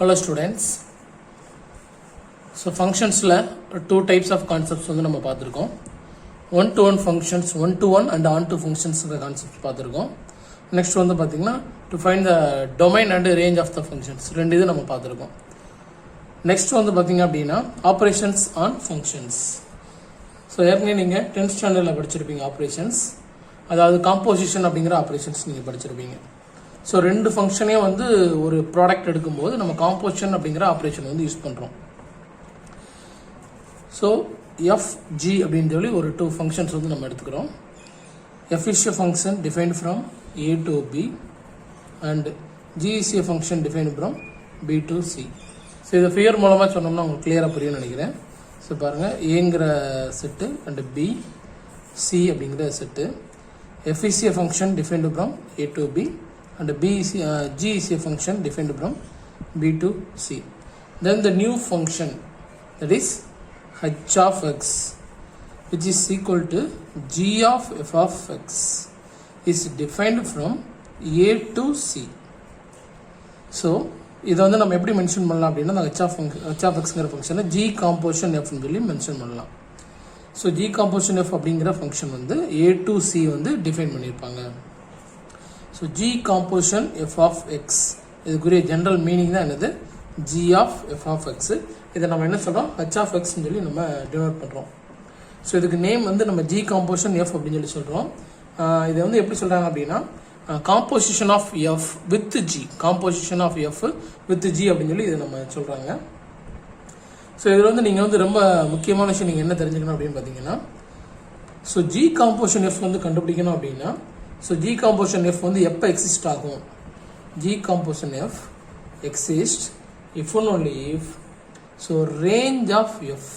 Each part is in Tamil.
Hello students. So functions la two types of concepts வந்து நம்ம பார்த்திருக்கோம். one to one functions, one to one and on to functions concepts பார்த்திருக்கோம். Next வந்து பாத்தீங்கன்னா to find the domain and range of the functions ரெண்டு இது நம்ம பார்த்திருக்கோம். Next வந்து பாத்தீங்க அப்படினா operations on functions. So ஏற்கனவே நீங்க 10th standardல படிச்சிருப்பீங்க operations. அதாவது composition அப்படிங்கற operations நீங்க படிச்சிருப்பீங்க. ஸோ ரெண்டு ஃபங்க்ஷனே வந்து ஒரு ப்ராடக்ட் எடுக்கும்போது நம்ம காம்போசிஷன் அப்படிங்கிற ஆப்ரேஷன் வந்து யூஸ் பண்ணுறோம். ஸோ எஃப்ஜி அப்படின்னு சொல்லி ஒரு டூ ஃபங்க்ஷன்ஸ் வந்து நம்ம எடுத்துக்கிறோம். F is a function defined from A to B and G is a function defined from B to C. So இதை ஃபிகர் மூலமாக சொன்னோம்னா உங்களுக்கு கிளியராக புரியும்னு நினைக்கிறேன். ஸோ பாருங்கள், ஏங்கிற செட்டு அண்ட் பி சி அப்படிங்கிற set. F is a function defined from A to B and G is a function defined from B to C. Then the new function, that is h of x, which is equal to G of f of x, is defined from A to C. So இதை வந்து நம்ம எப்படி மென்ஷன் பண்ணலாம் அப்படின்னா h of xங்கிற ஃபங்க்ஷனை G composition f ன்னு சொல்லி மென்ஷன் பண்ணலாம். ஸோ G composition f அப்படிங்கிற ஃபங்க்ஷன் வந்து A to C வந்து டிஃபைன் பண்ணியிருப்பாங்க. So G composition f of x இதுக்குரிய ஜென்ரல் மீனிங் தான் என்னது, G of f of x. இதை நம்ம என்ன சொல்கிறோம், h of x ன்னு சொல்லி நம்ம டினோட் பண்ணுறோம். ஸோ இதுக்கு நேம் வந்து நம்ம G composition f அப்படின்னு சொல்லி சொல்கிறோம். இதை வந்து எப்படி சொல்கிறாங்க அப்படின்னா composition of f with G, composition of f with G அப்படின்னு சொல்லி இதை நம்ம சொல்கிறாங்க. ஸோ இதில் வந்து நீங்கள் வந்து ரொம்ப முக்கியமான விஷயம் நீங்கள் என்ன தெரிஞ்சுக்கணும் அப்படின்னு பார்த்தீங்கன்னா, ஸோ G composition f வந்து கண்டுபிடிக்கணும் அப்படின்னா, ஸோ G composition f வந்து எப்போ எக்ஸிஸ்ட் ஆகும், G composition f exist if and only if so range of f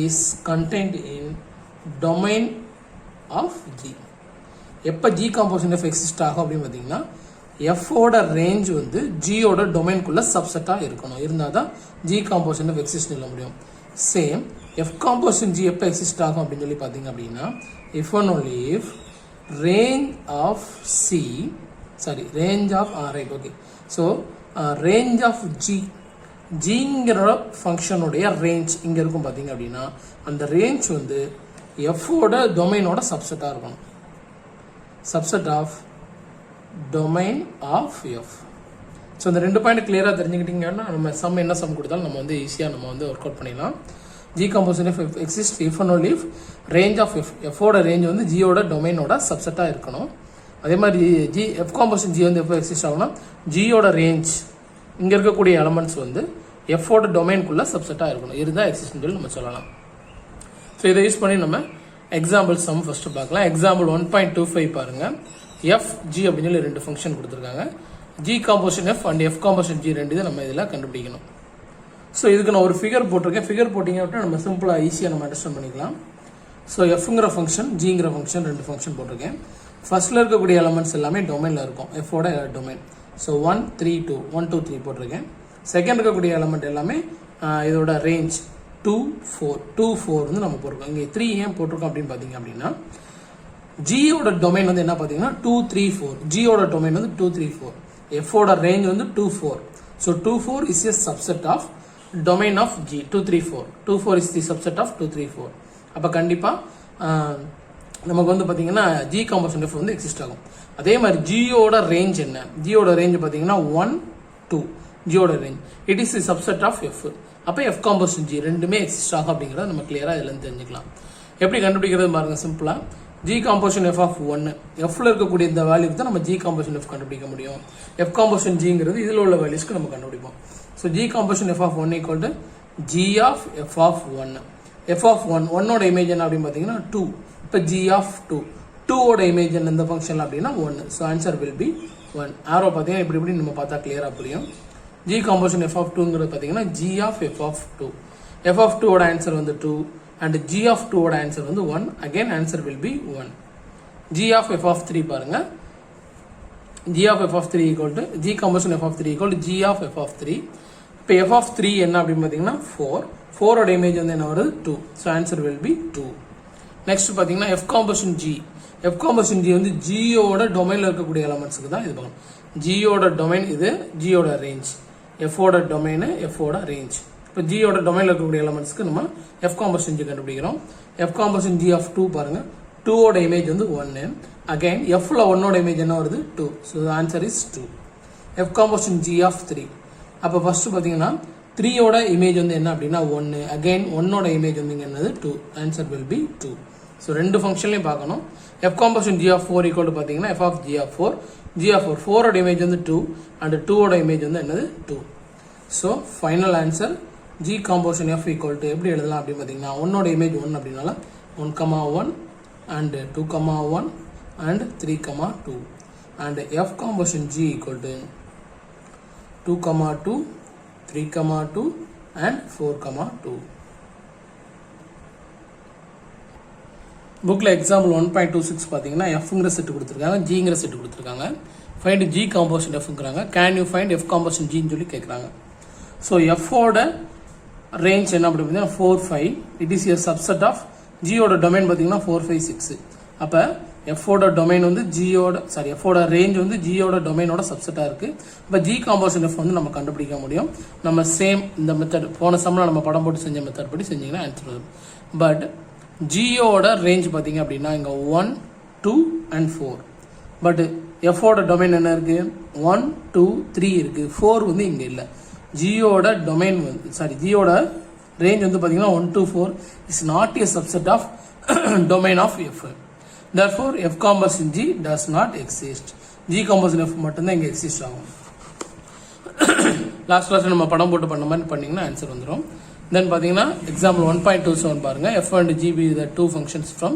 is contained in domain of G. எப்போ G composition f எக்ஸிஸ்ட் ஆகும் அப்படின்னு பார்த்தீங்கன்னா f ஓட ரேஞ்ச் வந்து G ஓட டொமைன்குள்ள சப்செட்டாக இருக்கணும், இருந்தால் தான் G composition f எக்ஸிஸ்ட் சொல்ல முடியும். சேம் f composition G எப்போ எக்ஸிஸ்ட் ஆகும் அப்படின்னு சொல்லி பார்த்தீங்க அப்படின்னா if and only if range of C, sorry, range of right, okay, so range of G, Gங்கிற ஃபங்க்ஷனுடைய ரேஞ்ச் இங்கே இருக்கும் பார்த்தீங்க அப்படின்னா அந்த ரேஞ்ச் வந்து F ஓட டொமைனோட சப்செட்டாக இருக்கணும், subset of domain of F. So இந்த ரெண்டு பாயிண்ட் கிளியராக தெரிஞ்சுக்கிட்டீங்கன்னா நம்ம சம் என்ன சம் கொடுத்தாலும் நம்ம வந்து ஈஸியாக நம்ம வந்து ஒர்க் அவுட் பண்ணிடலாம். G composition f exists if and only if range of f ஓட ரேஞ்ச் வந்து G ஓட டொமைனோட சப்செட்டாக இருக்கணும். அதே மாதிரி f composition G வந்து எப்போ எக்ஸிஸ்ட் ஆகும்னா G ஓட ரேஞ்ச் இங்கே இருக்கக்கூடிய எலமெண்ட்ஸ் வந்து f ஓட டொமைனுக்குள்ள சப்செட்டாக இருக்கணும், இருந்தால் எக்ஸிஸ்ட்னு சொல்லி நம்ம சொல்லலாம். ஸோ இதை யூஸ் பண்ணி நம்ம எக்ஸாம்பிள் சம் ஃபஸ்ட்டு பார்க்கலாம். எக்ஸாம்பிள் 1.25 பாருங்கள். எஃப் ஜி அப்படின்னு சொல்லி ரெண்டு ஃபங்க்ஷன் கொடுத்துருக்காங்க. G composition f and f composition G ரெண்டு இதை நம்ம இதில் கண்டுபிடிக்கணும். ஸோ இதுக்கு நான் ஒரு ஃபிகர் போட்டிருக்கேன். ஃபிகர் போட்டிங்க அப்படின்னா நம்ம சிம்பிளாக ஈஸியாக நம்ம அண்டர்ஸ்டாண்ட் பண்ணிக்கலாம். ஸோ எஃப்ங்கிற ஃபங்க்ஷன் ஜிங்கிற ஃபங்க்ஷன் ரெண்டு ஃபங்க்ஷன் போட்டிருக்கேன். ஃபர்ஸ்ட்டில் இருக்கக்கூடிய எலமெண்ட்ஸ் எல்லாமே டொமைனில் இருக்கும், எஃபோட டொமைன். ஸோ 1 3 2 1 2 3 போட்டிருக்கேன். செகண்ட் இருக்கக்கூடிய எலமெண்ட் எல்லாமே இதோட ரேஞ்ச் 2 4 2 4 வந்து நம்ம போட்டிருக்கோம். இங்கே 3 ஏன் போட்டிருக்கோம் அப்படின்னு பார்த்தீங்க அப்படின்னா ஜியோட டொமைன் வந்து என்ன பார்த்தீங்கன்னா 2 3 4, ஜியோட டொமைன் வந்து 2 3 4, எஃபோட ரேஞ்ச் வந்து 2 4. So 2 4 is a subset of domain of G 2 3 4. 2 4 is the subset of 2 3 4. அப்போ கண்டிப்பாக நமக்கு வந்து பார்த்தீங்கன்னா G composition f வந்து எக்ஸிஸ்ட் ஆகும். அதே மாதிரி ஜியோட ரேஞ்ச் என்ன, ஜியோட ரேஞ்ச் பார்த்தீங்கன்னா 1 2, ஜியோட range it is the subset of f. அப்போ f composition G ரெண்டுமே எக்ஸிஸ்ட் ஆகும் அப்படிங்கிறத நம்ம கிளியராக இதில் தெரிஞ்சுக்கலாம். எப்படி கண்டுபிடிக்கிறது பாருங்க, சிம்பிளாக G composition f of 1, fல இருக்கக்கூடிய இந்த வேல்யூக்கு தான் நம்ம G composition f கண்டுபிடிக்க முடியும். f composition Gங்கிறது இதில் உள்ள வேல்யூஸ்க்கு நம்ம கண்டுபிடிப்போம். So G composition f of 1 equal to G of f of 1. f of 1 1ஓட image என்ன அப்படின்னு பார்த்தீங்கன்னா 2. இப்போ G of 2 2ஓட இமேஜ் என்ன இந்த ஃபங்க்ஷன் அப்படின்னா 1. So answer will be 1. ஆரோ பார்த்தீங்கன்னா இப்படி நம்ம பார்த்தா கிளியராக புரியும். G composition f of 2ங்கிறது பார்த்தீங்கன்னா G of f of 2. f of 2ஓட answer வந்து 2 and G of 2ஓட ஆன்சர் வந்து 1. Again answer will be 1. G of f of 3 பாருங்க, G of f of 3 equal to G composition f of 3 equal to G of f of 3. இப்போ f of 3 என்ன அப்படின்னு பார்த்தீங்கன்னா 4. 4ஓட இமேஜ் வந்து என்ன வருது 2. So answer will be 2. Next பார்த்தீங்கன்னா f composition G. f composition G வந்து ஜியோட டொமைனில் இருக்கக்கூடிய எலமெண்ட்ஸுக்கு தான் இது பண்ணணும். ஜியோட டொமைன் இது, ஜியோட ரேஞ்ச் எஃபோட டொமைனு எஃபோட ரேஞ்ச். இப்போ ஜியோட டொமைனில் இருக்கக்கூடிய எலமெண்ட்ஸ்க்கு நம்ம எஃப் காம்போசிஷன் ஜி கண்டுபிடிக்கிறோம். எஃப் காம்போசிஷன் ஜி ஆஃப் 2 பாருங்க, 2ஓட இமேஜ் வந்து 1. அகைன் எஃப்ல 1ஓட இமேஜ் என்ன வருது 2. So answer is 2. F composition G of 3. அப்போ ஃபர்ஸ்ட் பார்த்தீங்கன்னா 3ஓட இமேஜ் வந்து என்ன அப்படின்னா 1. அகைன் 1ஓட இமேஜ் வந்து இங்கே என்னது 2. Answer will be 2. ஸோ ரெண்டு ஃபங்க்ஷன்லையும் பார்க்கணும். F composition G of 4 equal to பார்த்தீங்கன்னா F of G of 4. G of 4 4ஓட இமேஜ் வந்து 2 அண்ட் 2ஓட இமேஜ் வந்து என்னது 2. So final answer G composition F equal to எப்படி எழுதலாம் அப்படின்னு பார்த்தீங்கன்னா 1ஓட இமேஜ் 1 அப்படின்னால 1,1 and 2,1 and 3,2 and f composition G equal to 2,2 3,2 and 4,2. புக்கில் எக்ஸாம்பிள் 1.26 பார்த்தீங்கன்னா எஃப்ங்கிற செட்டு கொடுத்துருக்காங்க, ஜிங்கிற செட்டு கொடுத்துருக்காங்க. ஃபைண்ட் ஜி காம்போசிஷன் எஃப்ங்கிறாங்க. Can you find F composition ஜின்னு சொல்லி கேட்குறாங்க. ஸோ எஃபோட ரேஞ்ச் என்ன அப்படி பார்த்தீங்கன்னா 4, 5. It is a subset of ஜியோட டொமைன் பார்த்தீங்கன்னா 4, 5, 6. அப்போ எஃபோட டொமைன் வந்து எஃபோட ரேஞ்ச் வந்து ஜியோட டொமைனோட சப்செட்டாக இருக்குது. இப்போ ஜி காம்போசிஷன் எஃப் வந்து நம்ம கண்டுபிடிக்க முடியும். நம்ம சேம் இந்த மெத்தட் போன சம்மில் நம்ம படம் போட்டு செஞ்ச மெத்தட் படி செஞ்சிங்கன்னா ஆன்சர் வரும். பட் ஜியோட ரேஞ்ச் பார்த்தீங்க அப்படின்னா இங்கே 1, 2 and 4. பட் எஃபோட டொமைன் என்ன இருக்குது 1, 2, 3 இருக்குது. 4 வந்து இங்கே இல்லை. ஜியோட டொமைன் வந்து ஜியோட range வந்து பார்த்தீங்கன்னா 1 to 4 is not a subset of domain of F. Therefore, F composition G does not exist. G composition F மட்டும்தான் இங்கே எக்ஸிஸ்ட் ஆகும். லாஸ்ட் கிளாஸில் நம்ம படம் போட்டு பண்ண மாதிரி பண்ணிங்கன்னா ஆன்சர் வந்துடும். தென் பார்த்தீங்கன்னா எக்ஸாம்பிள் 1.27 பாருங்க. F and G be the two functions from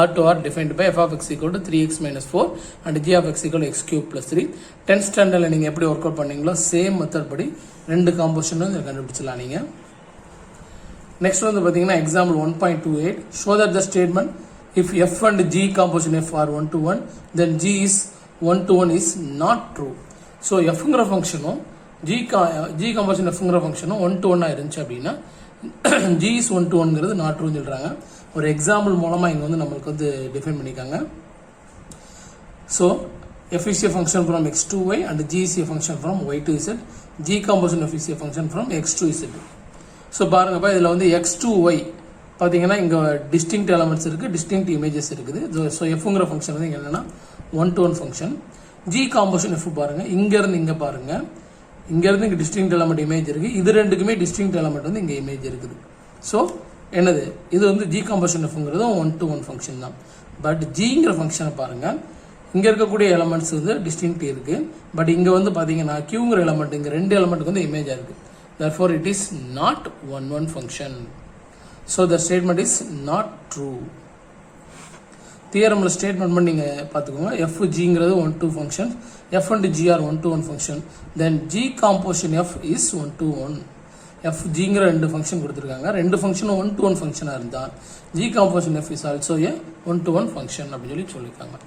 R to R defined by f of x equal to 3x minus 4 and g of x equal to x cube plus 3. 10th ஸ்டாண்டர்டில் நீங்கள் எப்படி ஒர்க் அவுட் பண்ணீங்களோ சேம் மெத்தட் படி ரெண்டு காம்போசிஷனும் கண்டுபிடிச்சலாம் நீங்கள். Next one பார்த்தீங்கன்னா example 1.28 show that the statement if f and g composition f are 1 to 1 then g is 1 to 1 is not true. So fங்கிற ஃபங்க்ஷனும் g composition fங்கிற ஃபங்க்ஷனும் 1 to 1 இருந்துச்சு அப்படின்னா g is 1 to 1ங்கிறது not true சொல்றாங்க. ஒரு எக்ஸாம்பிள் மூலமா இங்க வந்து நம்மளுக்கு வந்து டிஃபைன் பண்ணிருக்காங்க. So f is a function from x to y and g is a function from y to z. g composition f is a function from x to z. So பாருங்கப்பா இதில் வந்து எக்ஸ் டு ஒய் பார்த்தீங்கன்னா இங்கே டிஸ்டிங்க்ட் எலமெண்ட்ஸ் இருக்குது, டிஸ்டிங்க்ட் இமேஜஸ் இருக்குது. ஸோ எஃப்ங்கிற ஃபங்க்ஷன் வந்து இங்கே என்னென்னா 1 to 1 function. G composition F பாருங்கள், இங்கேருந்து இங்கே பாருங்கள், இங்கேருந்து இங்கே டிஸ்டிங்க்ட் எலமெண்ட் இமேஜ் இருக்குது. இது ரெண்டுக்குமே டிஸ்டிங்க்ட் எலமெண்ட் வந்து இங்கே இமேஜ் இருக்குது. ஸோ என்னது இது வந்து ஜி காம்போசிஷன் எஃப்ங்கிறதும் 1 to 1 ஃபங்க்ஷன் தான். பட் ஜிங்கிற ஃபங்க்ஷனை பாருங்கள், இங்கே இருக்கக்கூடிய எலமெண்ட்ஸ் வந்து டிஸ்டிங்க்ட் இருக்குது. பட் இங்கே வந்து பார்த்தீங்கன்னா கியூங்கிற எலமெண்ட் இங்கே ரெண்டு எலமெண்ட்டுக்கு வந்து இமேஜாக இருக்குது. Therefore, it is not 1-1 function. So, the statement is not true. Theorem statement பண்ணீங்க பார்த்துக்கோங்க. f gங்கிறது 1 to function, f and g are 1 to 1 function. Then g composition f is 1 to 1. f gங்கிற ரெண்டு ஃபங்க்ஷன் கொடுத்துருக்காங்க. ரெண்டு ஃபங்க்ஷனும் 1 to 1 ஃபங்க்ஷனாக இருந்தால் g composition f is also a 1 to 1 function அப்படின்னு சொல்லியிருக்காங்க.